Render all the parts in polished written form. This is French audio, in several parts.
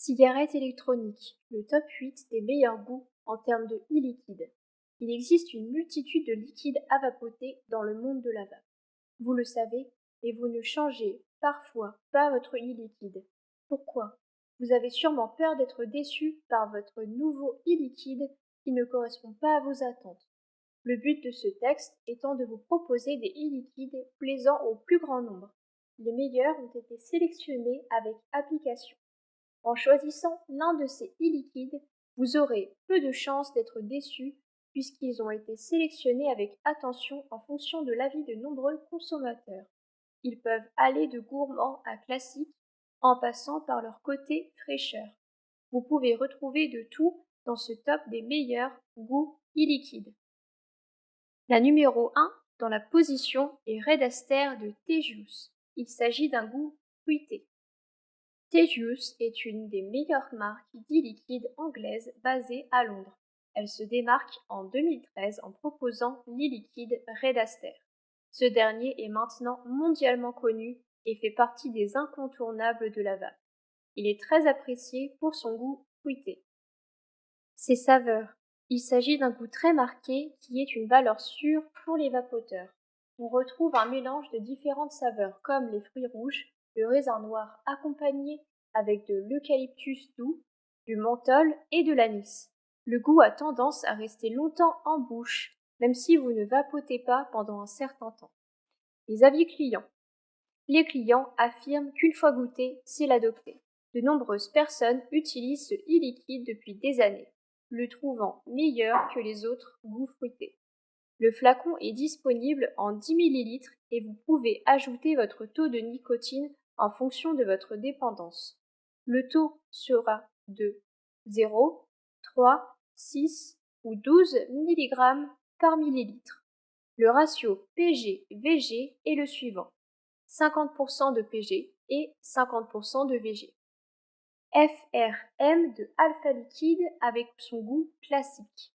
Cigarette électronique, le top 8 des meilleurs goûts en termes de e-liquide. Il existe une multitude de liquides à vapoter dans le monde de la vape. Vous le savez, et vous ne changez parfois pas votre e-liquide. Pourquoi? Vous avez sûrement peur d'être déçu par votre nouveau e-liquide qui ne correspond pas à vos attentes. Le but de ce texte étant de vous proposer des e-liquides plaisants au plus grand nombre. Les meilleurs ont été sélectionnés avec application. En choisissant l'un de ces e-liquides, vous aurez peu de chances d'être déçu puisqu'ils ont été sélectionnés avec attention en fonction de l'avis de nombreux consommateurs. Ils peuvent aller de gourmands à classiques en passant par leur côté fraîcheur. Vous pouvez retrouver de tout dans ce top des meilleurs goûts e-liquides. La numéro 1 dans la position est Red Aster de Tejuice. Il s'agit d'un goût fruité. Tejuice est une des meilleures marques d'e-liquide anglaises basée à Londres. Elle se démarque en 2013 en proposant l'e-liquide Red Aster. Ce dernier est maintenant mondialement connu et fait partie des incontournables de la vape. Il est très apprécié pour son goût fruité. Ses saveurs. Il s'agit d'un goût très marqué qui est une valeur sûre pour les vapoteurs. On retrouve un mélange de différentes saveurs comme les fruits rouges, le raisin noir accompagné avec de l'eucalyptus doux, du menthol et de l'anis. Le goût a tendance à rester longtemps en bouche, même si vous ne vapotez pas pendant un certain temps. Les avis clients. Les clients affirment qu'une fois goûté, c'est l'adopter. De nombreuses personnes utilisent ce e-liquide depuis des années, le trouvant meilleur que les autres goûts fruités. Le flacon est disponible en 10 ml et vous pouvez ajouter votre taux de nicotine en fonction de votre dépendance. Le taux sera de 0, 3, 6 ou 12 mg par millilitre. Le ratio PG-VG est le suivant: 50% de PG et 50% de VG. FRM de Alpha Liquide avec son goût classique.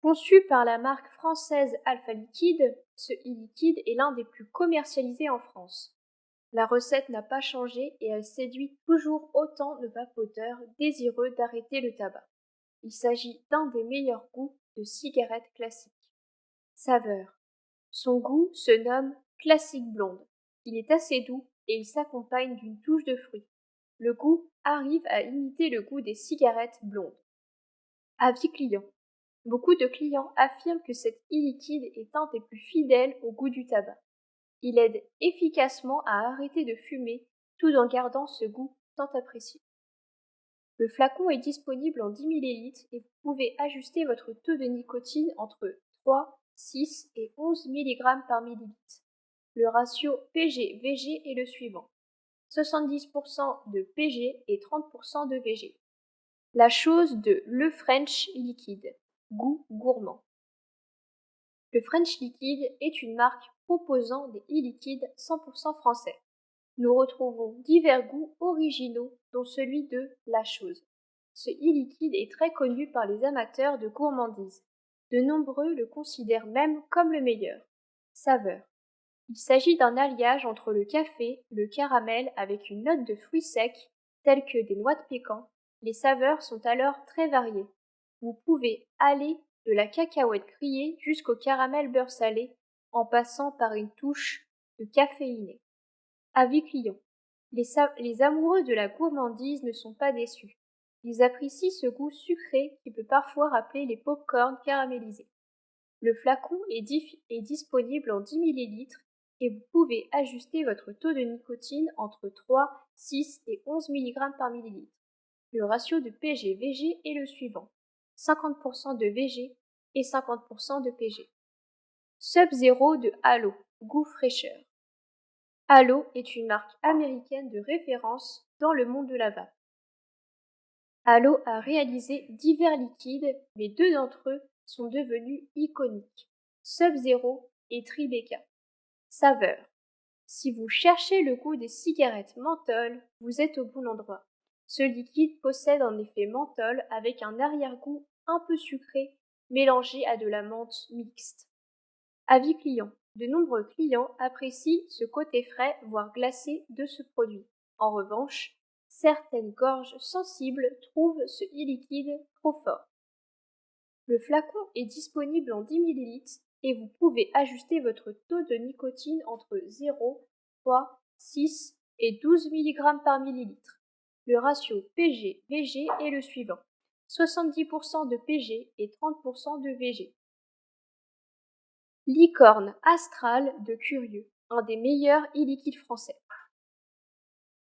Conçu par la marque française Alpha Liquide, ce e-liquide est l'un des plus commercialisés en France. La recette n'a pas changé et elle séduit toujours autant de vapoteurs désireux d'arrêter le tabac. Il s'agit d'un des meilleurs goûts de cigarette classique. Saveur. Son goût se nomme classique blonde. Il est assez doux et il s'accompagne d'une touche de fruits. Le goût arrive à imiter le goût des cigarettes blondes. Avis client. Beaucoup de clients affirment que cet e-liquide est un des plus fidèles au goût du tabac. Il aide efficacement à arrêter de fumer tout en gardant ce goût tant apprécié. Le flacon est disponible en 10 ml et vous pouvez ajuster votre taux de nicotine entre 3, 6 et 11 mg par millilitre. Le ratio PG-VG est le suivant: 70% de PG et 30% de VG. La chose de Le French Liquide, goût gourmand. Le French Liquide est une marque proposant des e-liquides 100% français. Nous retrouvons divers goûts originaux, dont celui de La Chose. Ce e-liquide est très connu par les amateurs de gourmandise. De nombreux le considèrent même comme le meilleur. Saveur. Il s'agit d'un alliage entre le café, le caramel avec une note de fruits secs, tels que des noix de pécan. Les saveurs sont alors très variées. Vous pouvez aller de la cacahuète grillée jusqu'au caramel beurre salé, en passant par une touche de caféiné. Avis client. Les amoureux de la gourmandise ne sont pas déçus. Ils apprécient ce goût sucré qui peut parfois rappeler les pop-corns caramélisés. Le flacon est disponible en 10 ml et vous pouvez ajuster votre taux de nicotine entre 3, 6 et 11 mg par millilitre. Le ratio de PG-VG est le suivant: 50% de VG et 50% de PG. Sub-Zero de Halo, goût fraîcheur. Halo est une marque américaine de référence dans le monde de la vape. Halo a réalisé divers liquides, mais deux d'entre eux sont devenus iconiques: Sub-Zero et Tribeca. Saveur. Si vous cherchez le goût des cigarettes menthol, vous êtes au bon endroit. Ce liquide possède en effet menthol avec un arrière-goût un peu sucré mélangé à de la menthe mixte. Avis client. De nombreux clients apprécient ce côté frais voire glacé de ce produit. En revanche, certaines gorges sensibles trouvent ce e-liquide trop fort. Le flacon est disponible en 10 ml et vous pouvez ajuster votre taux de nicotine entre 0, 3, 6 et 12 mg par millilitre. Le ratio PG-VG est le suivant: 70% de PG et 30% de VG. Licorne Astral de Curieux, un des meilleurs e-liquides français.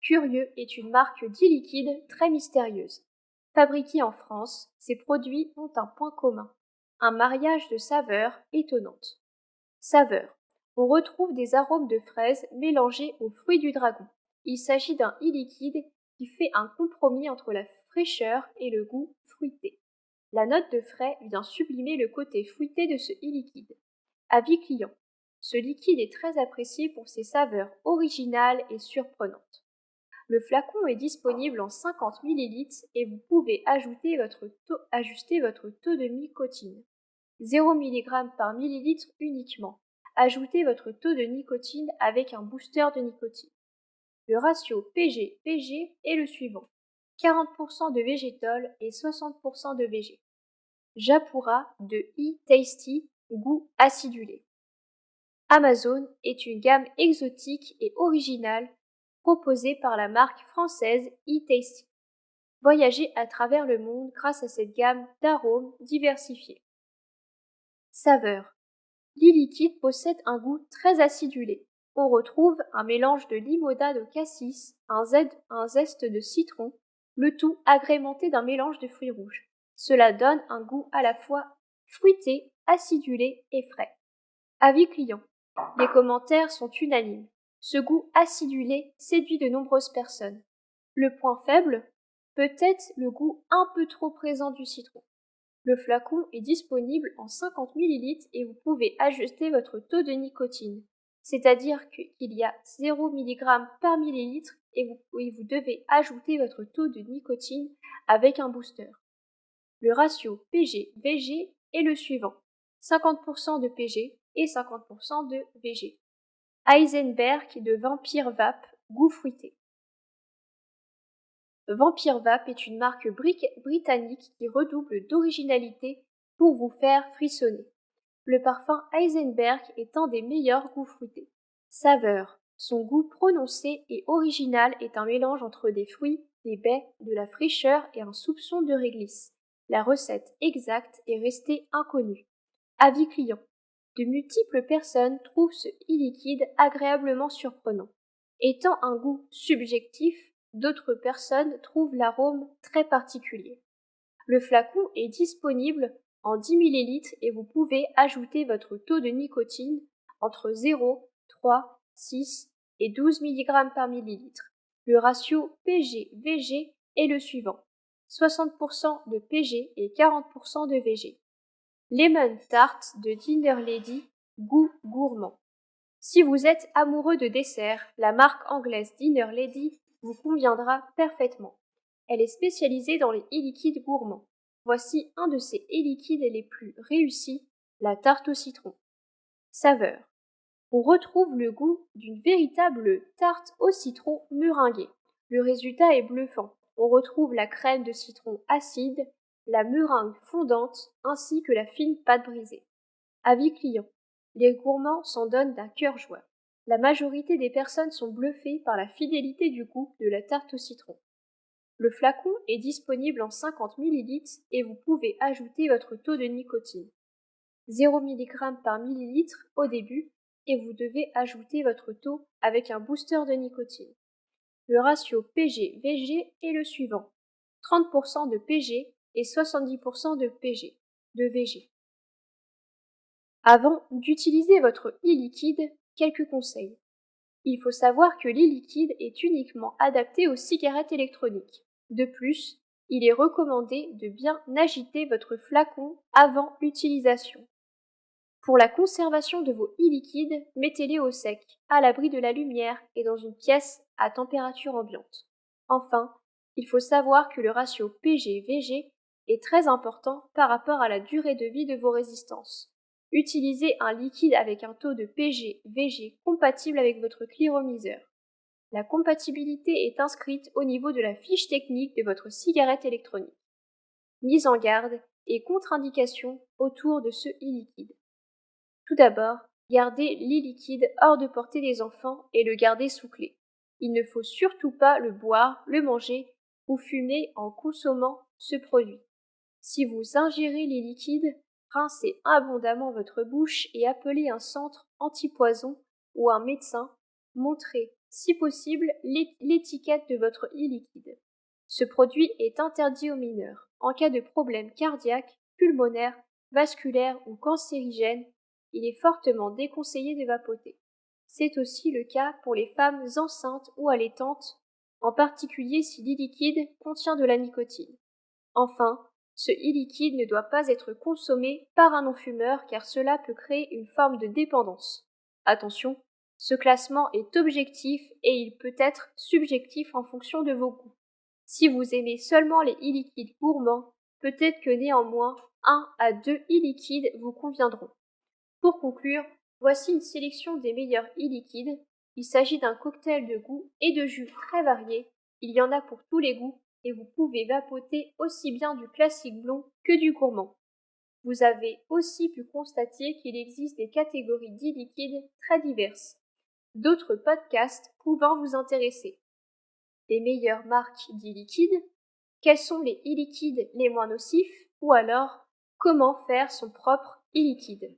Curieux est une marque d'e-liquide très mystérieuse. Fabriquée en France, ces produits ont un point commun: un mariage de saveurs étonnantes. Saveurs. On retrouve des arômes de fraises mélangés aux fruits du dragon. Il s'agit d'un e-liquide qui fait un compromis entre la fraîcheur et le goût fruité. La note de frais vient sublimer le côté fruité de ce e-liquide. Avis client. Ce liquide est très apprécié pour ses saveurs originales et surprenantes. Le flacon est disponible en 50 ml et vous pouvez ajuster votre taux de nicotine. 0 mg par millilitre uniquement. Ajoutez votre taux de nicotine avec un booster de nicotine. Le ratio PG-VG est le suivant: 40% de végétol et 60% de VG. Japura de e-Tasty, goût acidulé. Amazone est une gamme exotique et originale proposée par la marque française e-Tasty. Voyagez à travers le monde grâce à cette gamme d'arômes diversifiés. Saveurs. L'e-liquide possède un goût très acidulé. On retrouve un mélange de limonade de cassis, un zeste de citron, le tout agrémenté d'un mélange de fruits rouges. Cela donne un goût à la fois fruité, acidulé et frais. Avis client. Les commentaires sont unanimes. Ce goût acidulé séduit de nombreuses personnes. Le point faible, peut-être le goût un peu trop présent du citron. Le flacon est disponible en 50 ml et vous pouvez ajuster votre taux de nicotine, c'est-à-dire qu'il y a 0 mg par millilitre et vous devez ajouter votre taux de nicotine avec un booster. Le ratio PG-VG est le suivant: 50% de PG et 50% de VG. Heisenberg de Vampire Vape, goût fruité. Vampire Vape est une marque britannique qui redouble d'originalité pour vous faire frissonner. Le parfum Heisenberg est un des meilleurs goûts fruités. Saveur. Son goût prononcé et original est un mélange entre des fruits, des baies, de la fraîcheur et un soupçon de réglisse. La recette exacte est restée inconnue. Avis client. De multiples personnes trouvent ce e-liquide agréablement surprenant. Étant un goût subjectif, d'autres personnes trouvent l'arôme très particulier. Le flacon est disponible en 10 ml et vous pouvez ajouter votre taux de nicotine entre 0, 3, 6 et 12 mg par millilitre. Le ratio PG-VG est le suivant: 60% de PG et 40% de VG. Lemon Tart de Dinner Lady, goût gourmand. Si vous êtes amoureux de dessert, la marque anglaise Dinner Lady vous conviendra parfaitement. Elle est spécialisée dans les e-liquides gourmands. Voici un de ses e-liquides les plus réussis, la tarte au citron. Saveur. On retrouve le goût d'une véritable tarte au citron meringuée. Le résultat est bluffant. On retrouve la crème de citron acide, la meringue fondante ainsi que la fine pâte brisée. Avis client. Les gourmands s'en donnent d'un cœur joie. La majorité des personnes sont bluffées par la fidélité du goût de la tarte au citron. Le flacon est disponible en 50 ml et vous pouvez ajouter votre taux de nicotine. 0 mg par millilitre au début et vous devez ajouter votre taux avec un booster de nicotine. Le ratio PG-VG est le suivant: 30% de PG et 70% de VG. Avant d'utiliser votre e-liquide, quelques conseils. Il faut savoir que l'e-liquide est uniquement adapté aux cigarettes électroniques. De plus, il est recommandé de bien agiter votre flacon avant utilisation. Pour la conservation de vos e-liquides, mettez-les au sec, à l'abri de la lumière et dans une pièce à température ambiante. Enfin, il faut savoir que le ratio PG-VG est très important par rapport à la durée de vie de vos résistances. Utilisez un liquide avec un taux de PG-VG compatible avec votre cliromiseur. La compatibilité est inscrite au niveau de la fiche technique de votre cigarette électronique. Mise en garde et contre-indications autour de ce e-liquide. Tout d'abord, gardez l'e-liquide hors de portée des enfants et le garder sous clé. Il ne faut surtout pas le boire, le manger ou fumer en consommant ce produit. Si vous ingérez les liquides, rincez abondamment votre bouche et appelez un centre antipoison ou un médecin. Montrez, si possible, l'étiquette de votre e-liquide. Ce produit est interdit aux mineurs. En cas de problème cardiaque, pulmonaire, vasculaire ou cancérigène, il est fortement déconseillé de vapoter. C'est aussi le cas pour les femmes enceintes ou allaitantes, en particulier si l'e-liquide contient de la nicotine. Enfin, ce e-liquide ne doit pas être consommé par un non-fumeur car cela peut créer une forme de dépendance. Attention, ce classement est objectif et il peut être subjectif en fonction de vos goûts. Si vous aimez seulement les e-liquides gourmands, peut-être que néanmoins 1 à 2 e-liquides vous conviendront. Pour conclure, voici une sélection des meilleurs e-liquides. Il s'agit d'un cocktail de goûts et de jus très variés. Il y en a pour tous les goûts et vous pouvez vapoter aussi bien du classique blond que du gourmand. Vous avez aussi pu constater qu'il existe des catégories d'e-liquides très diverses. D'autres podcasts pouvant vous intéresser. Les meilleures marques d'e-liquides, quels sont les e-liquides les moins nocifs ou alors comment faire son propre e-liquide.